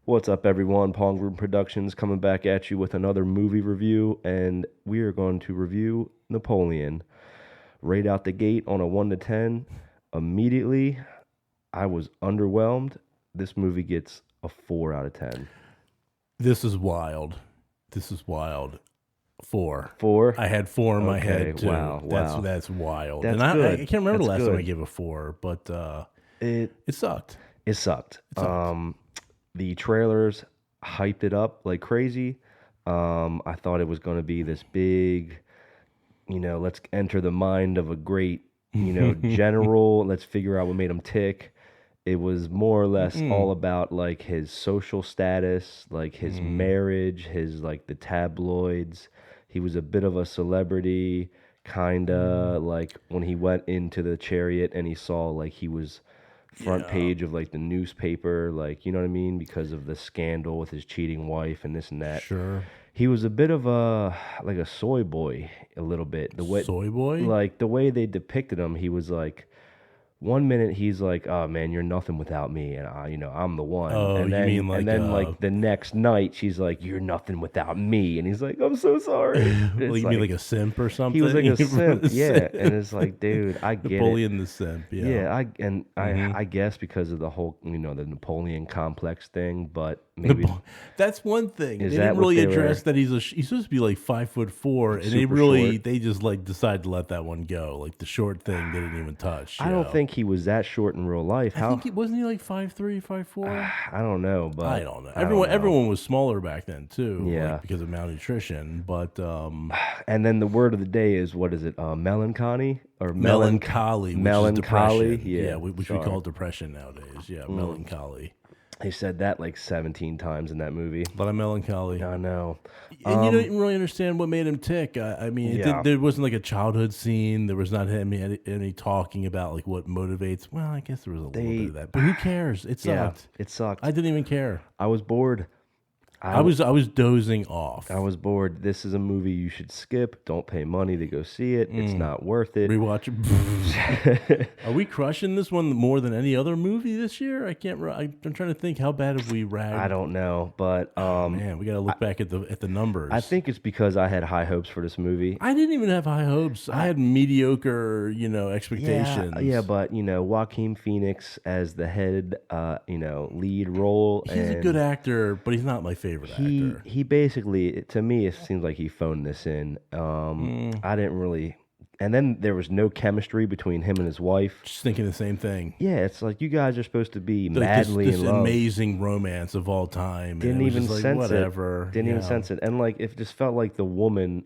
What's up, everyone? Pongroomproductions coming back at you with another movie review, and we are going to review Napoleon. Right out the gate on a 1 to 10. Immediately, I was underwhelmed. This movie gets a 4 out of 10. This is wild. This is wild. Four. 4? I had four in my Okay, head too. wow. That's wild. That's and I good. can't remember the That's last time I good. gave a four, but It it sucked. it sucked. It sucked. The trailers hyped it up like crazy. I thought it was going to be this big, let's enter the mind of a great, general. Let's figure out what made him tick. It was more or less all about like his social status, like his marriage, his like the tabloids. He was a bit of a celebrity, kinda like when he went into the chariot and he saw like he was front Yeah. page of like the newspaper, like you know what I mean, because of the scandal with his cheating wife and this and that. Sure. He was a bit of a like a soy boy, a little bit. The way Soy boy? like the way they depicted him, he was like one minute he's like, "Oh man, you're nothing without me," and I'm the one. Oh, and you then mean and then like the next night, she's like, "You're nothing without me," and he's like, "I'm so sorry." well, It's you mean like a simp or something? he was like a You were simp, yeah. And it's like, dude, I get it. Napoleon the simp, yeah. Yeah, I guess because of the whole the Napoleon complex thing, but maybe That's one thing. Is They that didn't what really they address were- that he's supposed to be like 5'4", and they Super really short. they just like decided to let that one go. Like the short thing they didn't even touch. I don't think he was that short in real life. I How think he wasn't he like 5'3", 5'4"? I don't know, but I don't know. I don't know. Everyone was smaller back then too. Yeah. like, because of malnutrition. But And then the word of the day is what is it? Melancholy or melancholy, which melancholy? is depression. Yeah, which we sorry. call depression nowadays. Yeah, melancholy. They said that like 17 times in that movie. But I'm melancholy. I know. And you didn't really understand what made him tick. I mean, Yeah. there wasn't like a childhood scene. There was not any talking about like what motivates. Well, I guess there was a little bit of that. But who cares? It Yeah, sucked. it sucked. I didn't even care. I was bored. I was dozing off. I was bored. This is a movie you should skip. Don't pay money to go see it. It's not worth it. Rewatch it. Are we crushing this one more than any other movie this year? I can't. I'm trying to think. How bad have we ragged? I don't know, but Man, we got to look back at the numbers. I think it's because I had high hopes for this movie. I didn't even have high hopes. I had mediocre, expectations. Yeah, but Joaquin Phoenix as the head, lead role. He's a good actor, but he's not my favorite actor. He basically, to me, it seems like he phoned this in. I didn't really, and then there was no chemistry between him and his wife. Just thinking the same thing. Yeah, it's like you guys are supposed to be Like madly this in love. amazing romance of all time. Didn't and it was even just like, sense whatever. it. Didn't even sense it, and like it just felt like the woman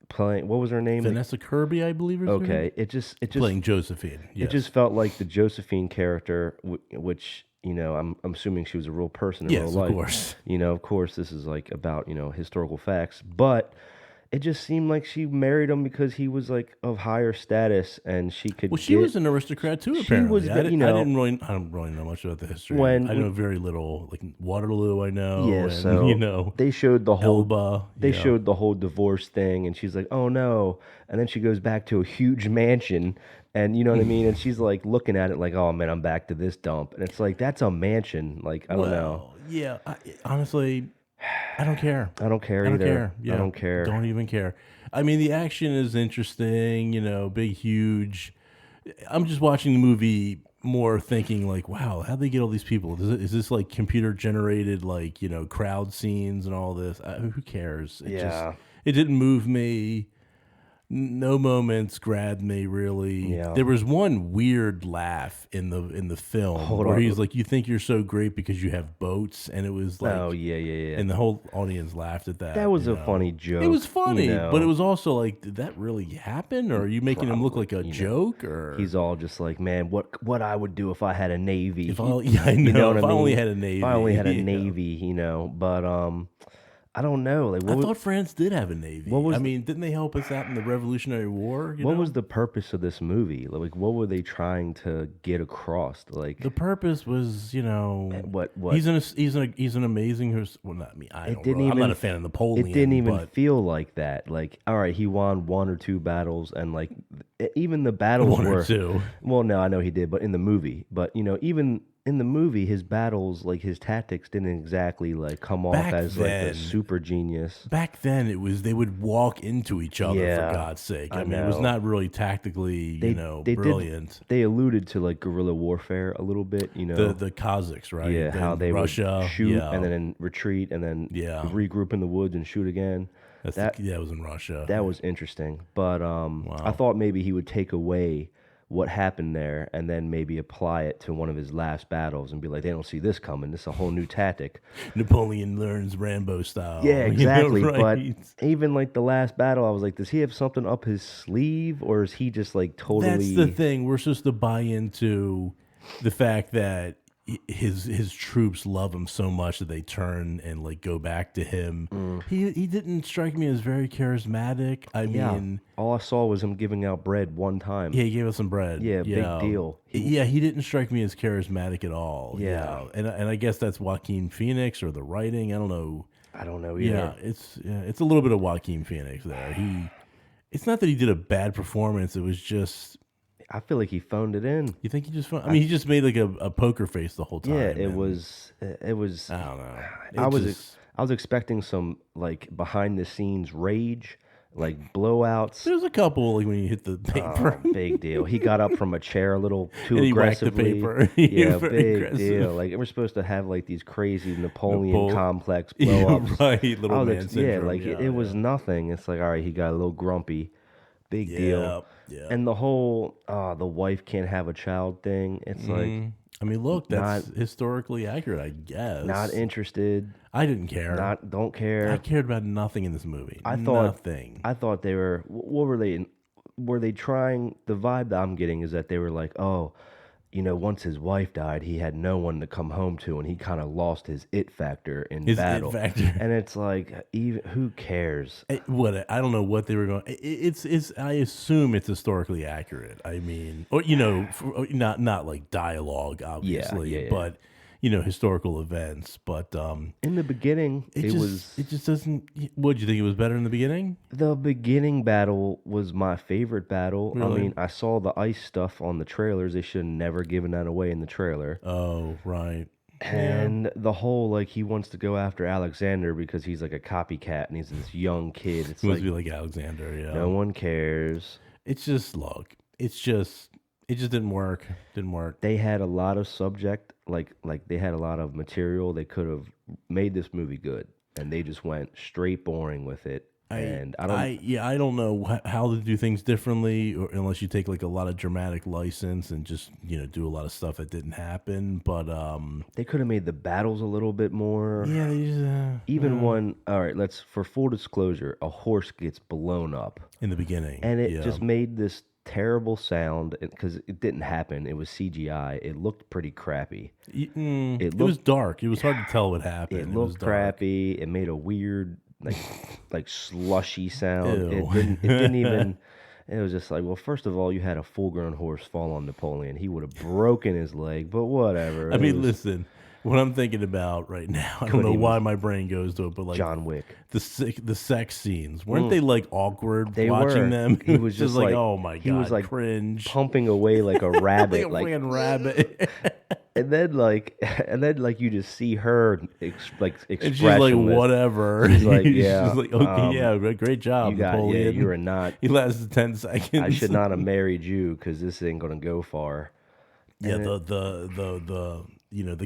playing. What was her name? Vanessa Kirby, I believe. Is her name? Okay, it just Playing Josephine. it just felt like the Josephine character, which I'm assuming she was a real person in Yes, real life. of course. Of course, this is like about historical facts, but it just seemed like she married him because he was like of higher status, and she could. Well, she was an aristocrat too. Apparently, was, I don't really know much about the history. I know very little. Like Waterloo, I know. Yeah, and, so they showed the whole Elba. They showed the whole divorce thing, and she's like, "Oh no!" And then she goes back to a huge mansion, and you know what I mean. And she's like looking at it like, "Oh man, I'm back to this dump." And it's like that's a mansion. Like I don't know. Yeah, honestly, I don't care. I don't care I don't either. care. Yeah, I don't care. Don't even care. I mean, the action is interesting. Big, huge. I'm just watching the movie more thinking like, wow, how'd they get all these people? Is this like computer generated, like, crowd scenes and all this? Who cares? It didn't move me. No moments grabbed me really. Yeah. There was one weird laugh in the film where he's like, "You think you're so great because you have boats," and it was like, Oh yeah. and the whole audience laughed at that. That was a funny joke. It was funny, but it was also like, did that really happen, or are you making him look like a joke? Or He's all just like, man, what I would do if I had a navy. if I know, if I only had a navy, If I only had a Yeah. navy, but I don't know. Like, I thought France did have a navy. what was I the- mean, didn't they help us out in the Revolutionary War? what was the purpose of this movie? Like, what were they trying to get across? Like, the purpose was, what? he's an amazing. Well, not me. I don't. didn't I'm even- not a fan of Napoleon. It didn't even but feel like that. Like, all right, he won one or two battles, and like even the battles one were or two. Well, no, I know he did, but in the movie, but even in the movie, his battles, like his tactics, didn't exactly like come off Back as like the then, super genius. back then it was they would walk into each other for Yeah, God's sake. I I mean, it was know. not really tactically, They did brilliant. they alluded to like guerrilla warfare a little bit, The Kazakhs, right? Yeah, how Then they would Russia, shoot and then retreat and then yeah. regroup in the woods and shoot again. That That was in Russia. that was interesting, but I Wow. thought maybe he would take away what happened there and then maybe apply it to one of his last battles and be like, they don't see this coming. This is a whole new tactic. Napoleon learns Rambo style. Yeah, exactly. But right? even like the last battle, I was like, does he have something up his sleeve or is he just like That's the totally? thing. We're supposed to buy into the fact that his troops love him so much that they turn and like go back to him. He didn't strike me as very charismatic. I Yeah. mean, All I saw was him giving out bread one time. yeah, he gave us some bread. Yeah, big deal. Yeah, he didn't strike me as charismatic at all. Yeah. And I guess that's Joaquin Phoenix or the writing. I don't know. I don't know either. It's a little bit of Joaquin Phoenix there. It's not that he did a bad performance. It was just I feel like he phoned it in. you think he just. I mean, he just made like a poker face the whole time. Yeah, and it was. I don't know. I was expecting some like behind the scenes rage, like blowouts. There's a couple like when you hit the paper. Big deal. He got up from a chair a little too And he whacked the aggressively. paper. Yeah, Very big aggressive. deal. Like we're supposed to have like these crazy Napoleon Napole- complex Yeah, blow-ups. right. Little man syndrome. like it was nothing. It's like all right, he got a little grumpy. Big deal. Yeah. And the whole the wife can't have a child thing. It's like I mean, look, that's historically accurate, I guess. not interested. I didn't care. Don't I care. cared about nothing in this movie. I thought nothing. I thought they were. What were they? Were they trying? The vibe that I'm getting is that they were like, oh, once his wife died, he had no one to come home to, and he kind of lost his it factor in His it battle. factor. And it's like, even who cares? What I don't know what they were going. It's. I assume it's historically accurate. I mean, or not like dialogue, obviously, yeah. but historical events. But In the beginning, it just doesn't. What do you think? It was better in the beginning? the beginning battle was my favorite battle. I Really? mean, I saw the ice stuff on the trailers. They should have never given that away in the trailer. Oh, right. And the whole like he wants to go after Alexander because he's like a copycat and he's this young kid. It's It must like be like Alexander. Yeah. no one cares. It's just look. It just didn't work. Didn't work. They had a lot of subject, like they had a lot of material. They could have made this movie good, and they just went straight boring with it. And I don't know how to do things differently, or unless you take like a lot of dramatic license and just do a lot of stuff that didn't happen. But they could have made the battles a little bit more. yeah, they just, Even one. All right, for full disclosure, a horse gets blown up, in the beginning, and it yeah. just made this terrible sound because it didn't happen. It was CGI. It looked pretty crappy. It was dark. It was hard to tell what happened. It was looked dark. crappy. It made a weird like slushy sound. Ew. It didn't even. It was just like, well, first of all, you had a full-grown horse fall on Napoleon. He would have broken his leg, but whatever. I mean, listen. What I'm thinking about right now, I don't know why my brain goes to it, but like John Wick. the sex scenes, weren't they like awkward They watching were. them? He was just like, oh my god, he was like cringe, pumping away like a rabbit, like a freaking rabbit. and then you just see her expressionless. And she's like, whatever. She's like, yeah, she's like, okay, yeah, great job, Napoleon. you are not. He lasted 10 seconds. I should not have married you because this ain't gonna go far. Yeah, the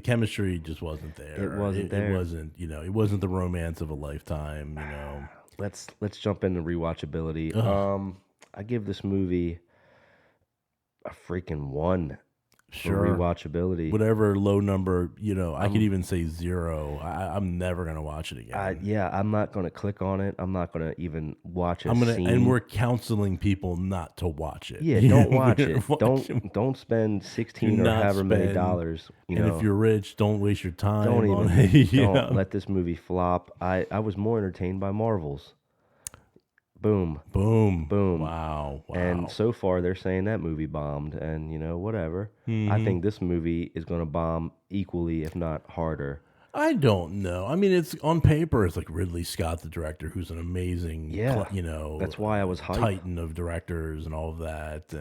chemistry just wasn't there. It wasn't there. It wasn't the romance of a lifetime. Let's jump into rewatchability. I give this movie a freaking 1 Sure. for rewatchability. Whatever low number, I could even say 0. I'm never gonna watch it again. I'm not gonna click on it. I'm not gonna even watch a scene. And we're counseling people not to watch it. Yeah, don't watch it. Don't spend 16 or however many dollars. And if you're rich, don't waste your time. Don't let this movie flop. I was more entertained by Marvels. Boom. Boom. Boom. Wow. And so far, they're saying that movie bombed, and whatever. I think this movie is going to bomb equally, if not harder. I don't know. I mean, it's on paper. It's like Ridley Scott, the director, who's an amazing, Yeah, that's why I was hyped. titan of directors and all of that. I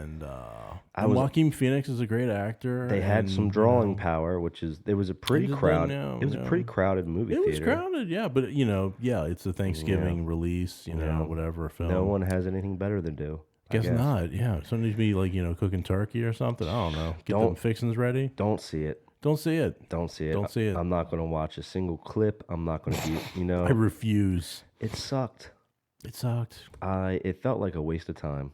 And was. Joaquin Phoenix is a great actor. They had some And drawing power, which is there was a pretty It was a pretty crowded movie it was theater. crowded, yeah. But yeah, it's a Thanksgiving release, whatever film. No one has anything better to do. Guess not. Yeah, somebody should be like cooking turkey or something. I don't know. Get them fixings ready. Don't see it. Don't see it. Don't see it. Don't see it. I'm not going to watch a single clip. I'm not going to be, I refuse. It sucked. It sucked. It felt like a waste of time.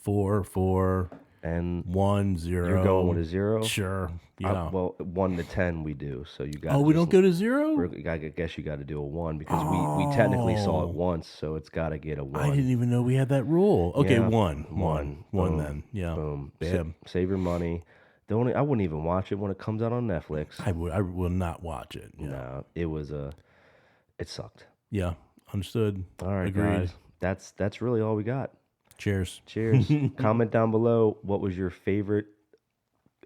4 And 1 0. you're going with a 0? Sure. Yeah. Well, 1 to 10 we do. So you got. Oh, we don't go to 0? I guess you got to do a 1 because we technically saw it once, so it's got to get a 1. I didn't even know we had that rule. Okay, Yeah. 1 Boom. then. Yeah. Boom. Bam. Save your money. I wouldn't even watch it when it comes out on Netflix. I will not watch it. Yeah. No, it sucked. Yeah. Understood. All right, Agreed. guys. That's really all we got. Cheers. Cheers. Comment down below what was your favorite,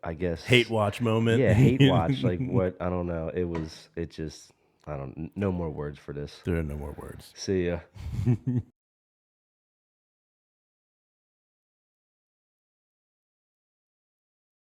I guess, Hate watch moment. Yeah, hate watch. Like what? I don't know. No more words for this. There are no more words. See ya.